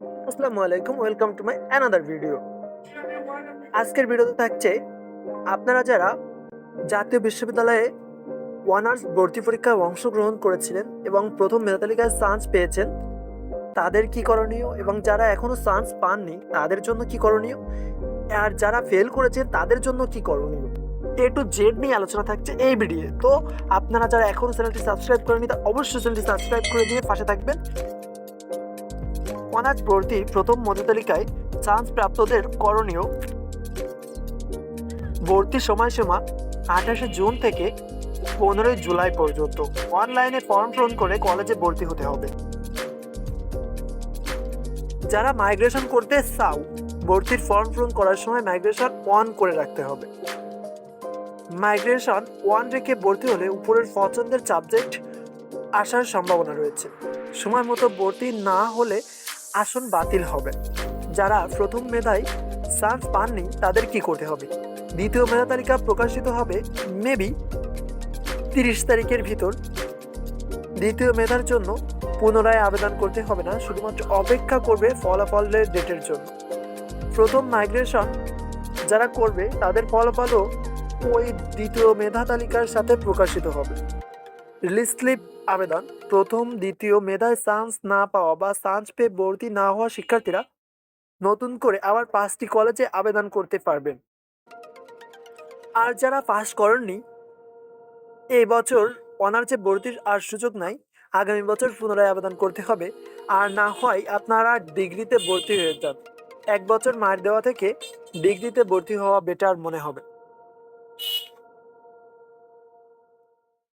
আসসালামু আলাইকুম, welcome to my another video. আজকের ভিডিওতে থাকছে আপনারা যারা জাতীয় বিশ্ববিদ্যালয়ে অনার্স ভর্তি পরীক্ষায় অংশগ্রহণ করেছিলেন এবং প্রথম মেধা তালিকায় চান্স পেয়েছেন তাদের কি করণীয়, এবং যারা এখনো চান্স পাননি তাদের জন্য কি করণীয়, আর যারা ফেল করেছেন তাদের জন্য কি করণীয়, A to Z নিয়ে আলোচনা থাকছে এই ভিডিও। তো আপনারা যারা এখনো চ্যানেলটি সাবস্ক্রাইব করেনি তা অবশ্যই চ্যানেলটি সাবস্ক্রাইব করে দিয়ে পাশে থাকবেন। অনার্স ভর্তি প্রথম মেধা তালিকায় চান্স প্রাপ্তদের করণীয়: ভর্তি সময়সীমা 28শে জুন থেকে 15ই জুলাই পর্যন্ত অনলাইনে ফর্ম পূরণ করে কলেজে ভর্তি হতে হবে। যারা মাইগ্রেশন করতে চাও, ভর্তির ফর্ম পূরণ করার সময় মাইগ্রেশন অন করে রাখতে হবে। মাইগ্রেশন অন রেখে ভর্তি হলে উপরের পছন্দের সাবজেক্ট আসার সম্ভাবনা রয়েছে। সময় মতো ভর্তি না হলে আসন বাতিল হবে। যারা প্রথম মেধায় চান্স পাননি তাদের কি করতে হবে? দ্বিতীয় মেধা তালিকা প্রকাশিত হবে মেবি 30 তারিখের ভিতর। দ্বিতীয় মেধার জন্য পুনরায় আবেদন করতে হবে না, শুধুমাত্র অপেক্ষা করবে ফলাফলের ডেটের জন্য। প্রথম মাইগ্রেশন যারা করবে তাদের ফলাফলও ওই দ্বিতীয় মেধা তালিকার সাথে প্রকাশিত হবে। রিলিজ স্লিপ আবেদন: প্রথম দ্বিতীয় মেধায় চান্স না পাওয়া বা চান্স পেয়ে ভর্তি না হওয়া শিক্ষার্থীরা নতুন করে আবার 5টি কলেজে আবেদন করতে পারবেন। আর যারা পাস করেননি, এই বছর অনার্সে ভর্তির আর সুযোগ নাই, আগামী বছর পুনরায় আবেদন করতে হবে। আর না হয় আপনারা ডিগ্রিতে ভর্তি হয়ে যান। 1 বছর মার দেওয়া থেকে ডিগ্রিতে ভর্তি হওয়া বেটার মনে হবে।